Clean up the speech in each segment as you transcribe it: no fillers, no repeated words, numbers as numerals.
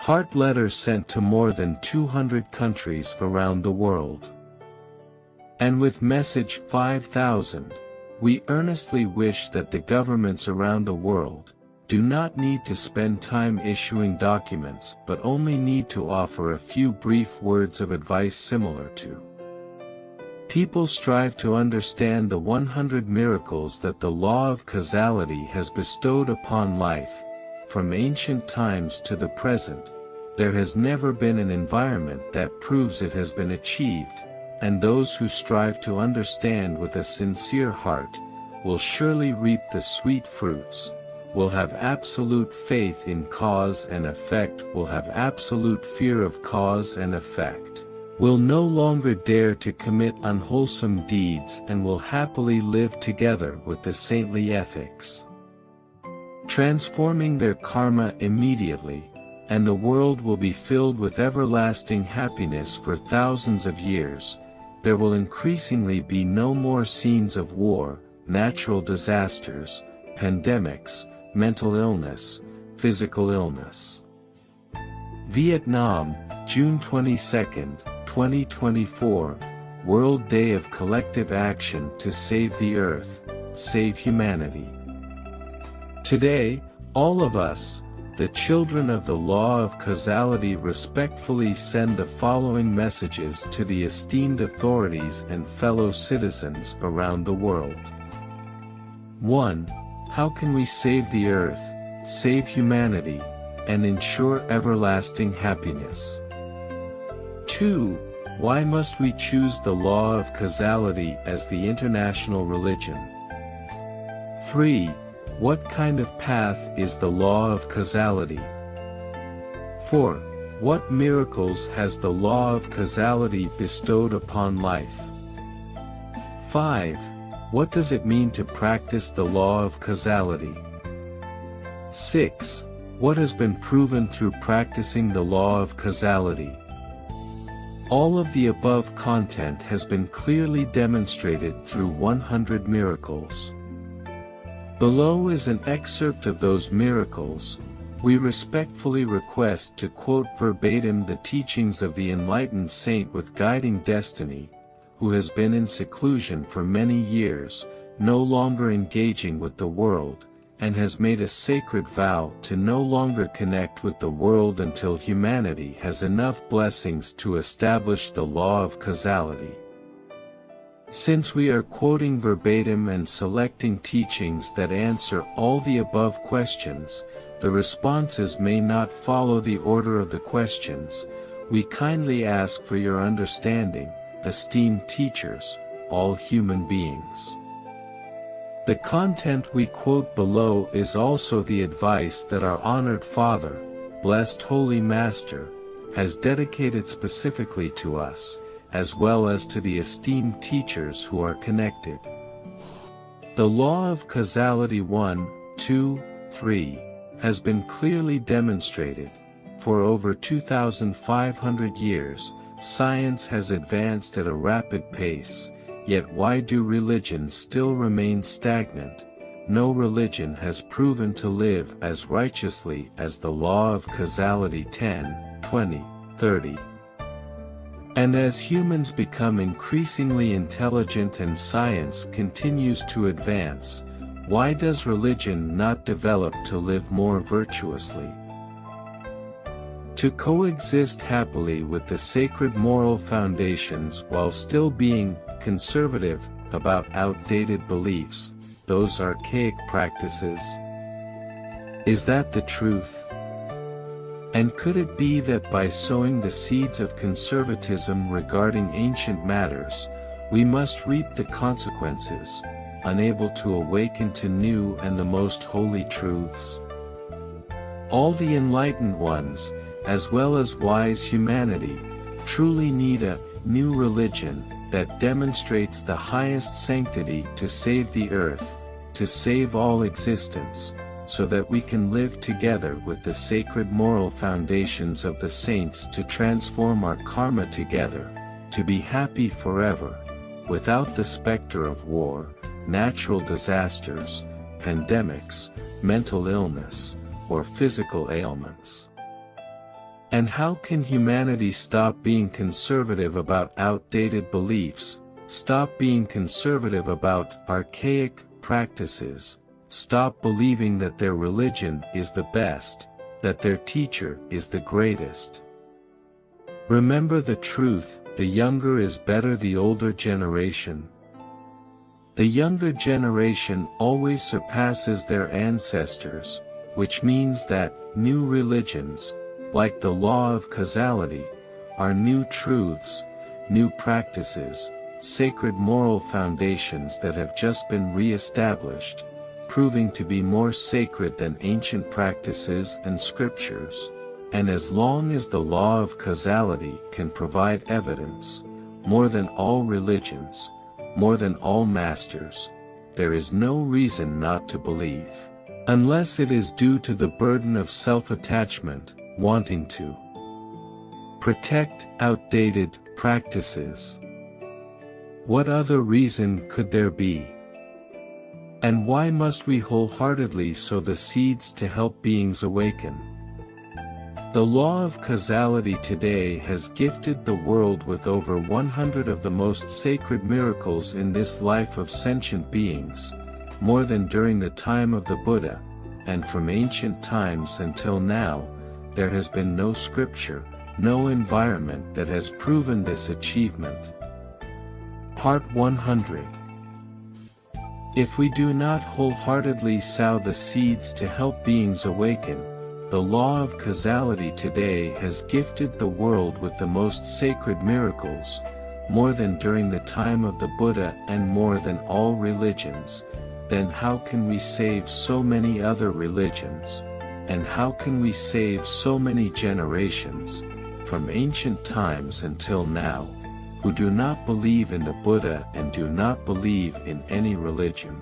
Heart letters sent to more than 200 countries around the world. And with message 5000, we earnestly wish that the governments around the world do not need to spend time issuing documents but only need to offer a few brief words of advice similar to: people strive to understand the 100 miracles that the law of causality has bestowed upon life. From ancient times to the present, there has never been an environment that proves it has been achieved, and those who strive to understand with a sincere heart will surely reap the sweet fruits, will have absolute faith in cause and effect, will have absolute fear of cause and effect, will no longer dare to commit unwholesome deeds, and will happily live together with the saintly ethics, transforming their karma immediately, and the world will be filled with everlasting happiness for thousands of years. There will increasingly be no more scenes of war, natural disasters, pandemics, mental illness, physical illness. Vietnam, June 22, 2024, World Day of Collective Action to Save the Earth, Save Humanity. Today, all of us, the children of the law of causality, respectfully send the following messages to the esteemed authorities and fellow citizens around the world. 1. How can we save the earth, save humanity, and ensure everlasting happiness? 2. Why must we choose the law of causality as the international religion? 3. What kind of path is the law of causality? 4. What miracles has the law of causality bestowed upon life? 5. What does it mean to practice the law of causality? 6. What has been proven through practicing the law of causality? All of the above content has been clearly demonstrated through 100 miracles. Below is an excerpt of those miracles. We respectfully request to quote verbatim the teachings of the enlightened saint with guiding destiny, who has been in seclusion for many years, no longer engaging with the world, and has made a sacred vow to no longer connect with the world until humanity has enough blessings to establish the law of causality. Since we are quoting verbatim and selecting teachings that answer all the above questions, the responses may not follow the order of the questions. We kindly ask for your understanding, esteemed teachers, all human beings. The content we quote below is also the advice that our honored Father, Blessed Holy Master, has dedicated specifically to us, as well as to the esteemed teachers who are connected. The law of causality 1, 2, 3, has been clearly demonstrated. For over 2,500 years, science has advanced at a rapid pace, yet why do religions still remain stagnant? No religion has proven to live as righteously as the law of causality 10, 20, 30. And as humans become increasingly intelligent and science continues to advance, why does religion not develop to live more virtuously? To coexist happily with the sacred moral foundations while still being conservative about outdated beliefs, those archaic practices? Is that the truth? And could it be that by sowing the seeds of conservatism regarding ancient matters, we must reap the consequences, unable to awaken to new and the most holy truths? All the enlightened ones, as well as wise humanity, truly need a new religion that demonstrates the highest sanctity to save the earth, to save all existence, so that we can live together with the sacred moral foundations of the saints to transform our karma together, to be happy forever, without the specter of war, natural disasters, pandemics, mental illness, or physical ailments. And how can humanity stop being conservative about outdated beliefs, stop being conservative about archaic practices, stop believing that their religion is the best, that their teacher is the greatest? Remember the truth, the younger is better the older generation. The younger generation always surpasses their ancestors, which means that new religions, like the law of causality, are new truths, new practices, sacred moral foundations that have just been re-established, proving to be more sacred than ancient practices and scriptures. And as long as the law of causality can provide evidence, more than all religions, more than all masters, there is no reason not to believe, unless it is due to the burden of self-attachment, wanting to protect outdated practices. What other reason could there be? And why must we wholeheartedly sow the seeds to help beings awaken? The law of causality today has gifted the world with over 100 of the most sacred miracles in this life of sentient beings, more than during the time of the Buddha, and from ancient times until now, there has been no scripture, no environment that has proven this achievement. Part 100. If we do not wholeheartedly sow the seeds to help beings awaken, the law of causality today has gifted the world with the most sacred miracles, more than during the time of the Buddha and more than all religions. Then how can we save so many other religions? And how can we save so many generations, from ancient times until now, who do not believe in the Buddha and do not believe in any religion?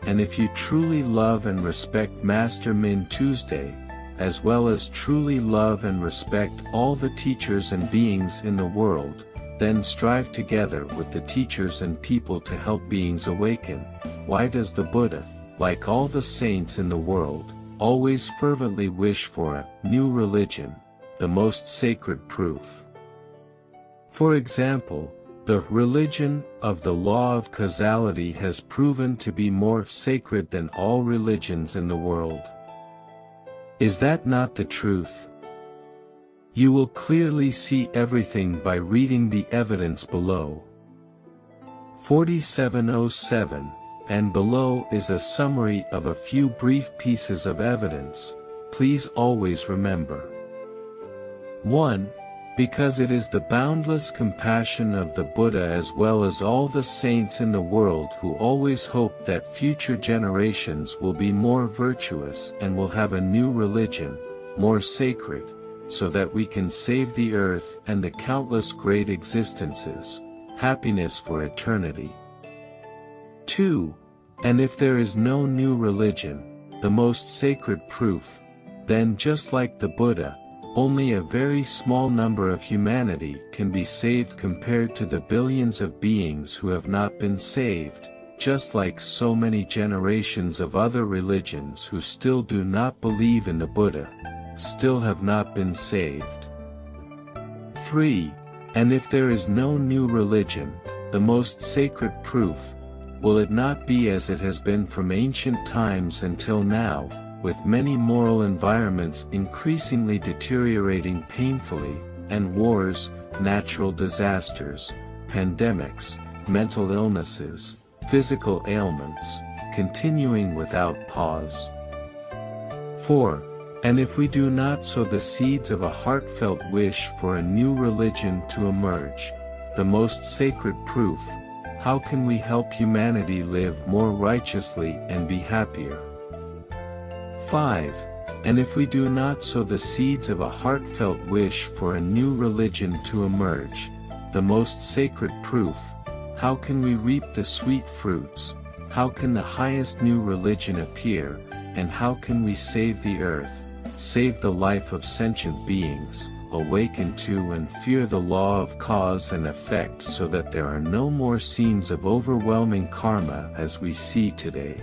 And if you truly love and respect Master Min Tuesday, as well as truly love and respect all the teachers and beings in the world, then strive together with the teachers and people to help beings awaken. Why does the Buddha, like all the saints in the world, always fervently wish for a new religion, the most sacred proof? For example, the religion of the law of causality has proven to be more sacred than all religions in the world. Is that not the truth? You will clearly see everything by reading the evidence below. 4707, and below is a summary of a few brief pieces of evidence. Please always remember. 1. Because it is the boundless compassion of the Buddha as well as all the saints in the world who always hope that future generations will be more virtuous and will have a new religion, more sacred, so that we can save the earth and the countless great existences, happiness for eternity. 2. And if there is no new religion, the most sacred proof, then just like the Buddha, only a very small number of humanity can be saved compared to the billions of beings who have not been saved, just like so many generations of other religions who still do not believe in the Buddha, still have not been saved. 3. And if there is no new religion, the most sacred proof, will it not be as it has been from ancient times until now, with many moral environments increasingly deteriorating painfully, and wars, natural disasters, pandemics, mental illnesses, physical ailments, continuing without pause? 4. And if we do not sow the seeds of a heartfelt wish for a new religion to emerge, the most sacred proof, how can we help humanity live more righteously and be happier? 5. And if we do not sow the seeds of a heartfelt wish for a new religion to emerge, the most sacred proof, how can we reap the sweet fruits, how can the highest new religion appear, and how can we save the earth, save the life of sentient beings, awaken to and fear the law of cause and effect so that there are no more scenes of overwhelming karma as we see today?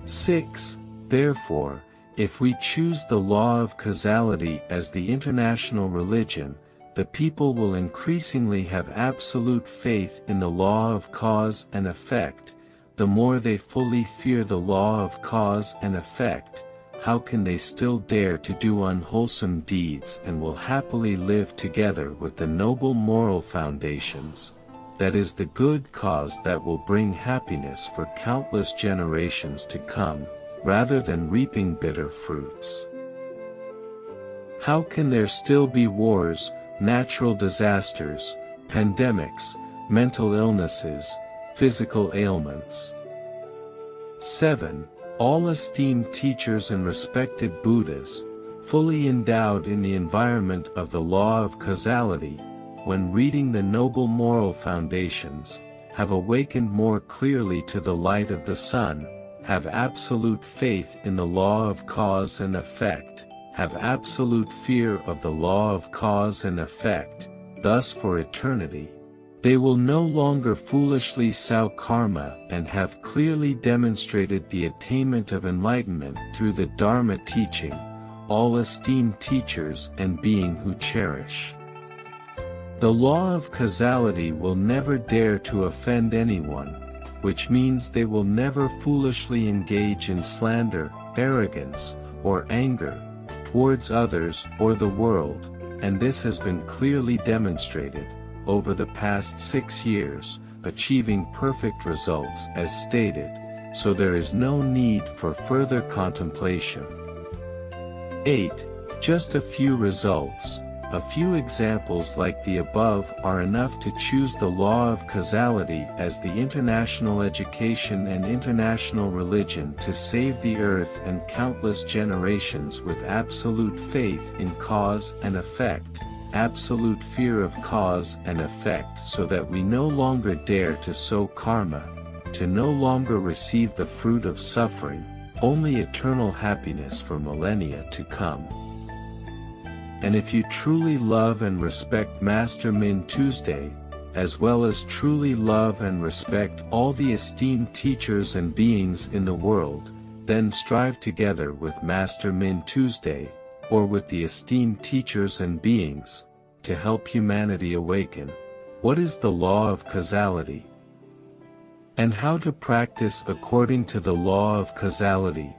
6. Therefore, If we choose the law of causality as the international religion, the people will increasingly have absolute faith in the law of cause and effect. The more they fully fear the law of cause and effect, how can they still dare to do unwholesome deeds and will happily live together with the noble moral foundations? That is the good cause that will bring happiness for countless generations to come, rather than reaping bitter fruits. How can there still be wars, natural disasters, pandemics, mental illnesses, physical ailments? 7. All esteemed teachers and respected Buddhas, fully endowed in the environment of the law of causality, when reading the noble moral foundations, have awakened more clearly to the light of the sun, have absolute faith in the law of cause and effect, have absolute fear of the law of cause and effect, thus for eternity. They will no longer foolishly sow karma and have clearly demonstrated the attainment of enlightenment through the Dharma teaching, all esteemed teachers and being who cherish the law of causality will never dare to offend anyone, which means they will never foolishly engage in slander, arrogance, or anger towards others or the world, and this has been clearly demonstrated over the past 6 years, achieving perfect results as stated, so there is no need for further contemplation. 8. Just a few results. A few examples like the above are enough to choose the law of causality as the international education and international religion to save the earth and countless generations with absolute faith in cause and effect, absolute fear of cause and effect, so that we no longer dare to sow karma, to no longer receive the fruit of suffering, only eternal happiness for millennia to come. And if you truly love and respect Master Min Tuesday, as well as truly love and respect all the esteemed teachers and beings in the world, then strive together with Master Min Tuesday, or with the esteemed teachers and beings, to help humanity awaken. What is the law of causality? And how to practice according to the law of causality?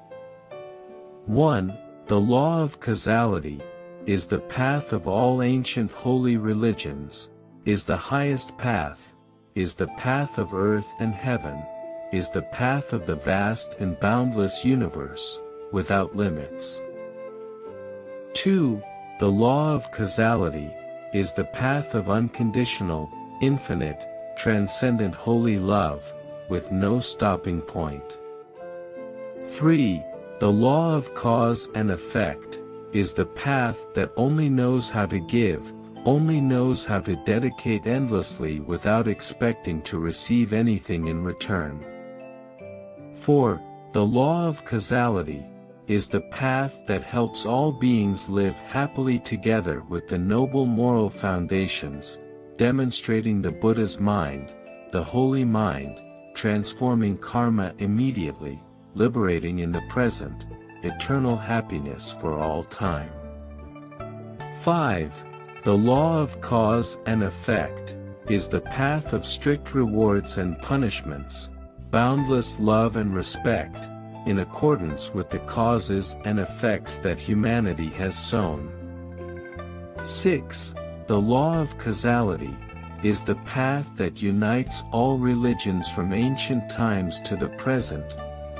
1. The law of causality is the path of all ancient holy religions, is the highest path, is the path of earth and heaven, is the path of the vast and boundless universe, without limits. 2. The law of causality is the path of unconditional, infinite, transcendent holy love, with no stopping point. 3. The law of cause and effect is the path that only knows how to give, only knows how to dedicate endlessly without expecting to receive anything in return. 4. The law of causality is the path that helps all beings live happily together with the noble moral foundations, demonstrating the Buddha's mind, the holy mind, transforming karma immediately, liberating in the present, eternal happiness for all time. 5. The law of cause and effect is the path of strict rewards and punishments, boundless love and respect, in accordance with the causes and effects that humanity has sown. 6. The law of causality is the path that unites all religions from ancient times to the present.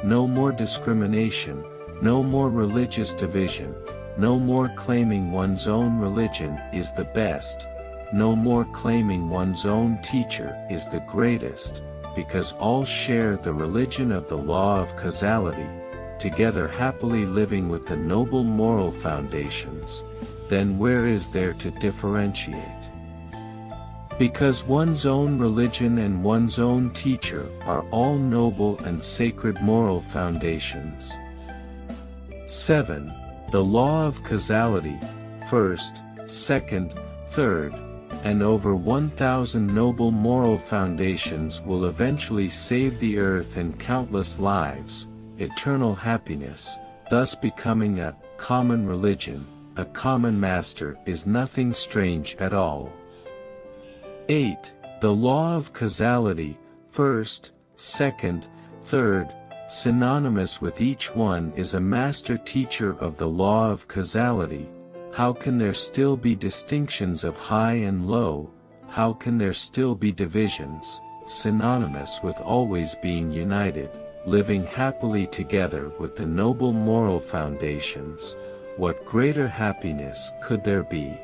No more discrimination, no more religious division, no more claiming one's own religion is the best, no more claiming one's own teacher is the greatest, because all share the religion of the law of causality, together happily living with the noble moral foundations. Then where is there to differentiate? Because one's own religion and one's own teacher are all noble and sacred moral foundations. 7. The law of causality, first, second, third, and over 1,000 noble moral foundations will eventually save the earth and countless lives, eternal happiness, thus becoming a common religion, a common master is nothing strange at all. 8. The law of causality, first, second, third, synonymous with each one is a master teacher of the law of causality. How can there still be distinctions of high and low? How can there still be divisions, synonymous with always being united, living happily together with the noble moral foundations? What greater happiness could there be?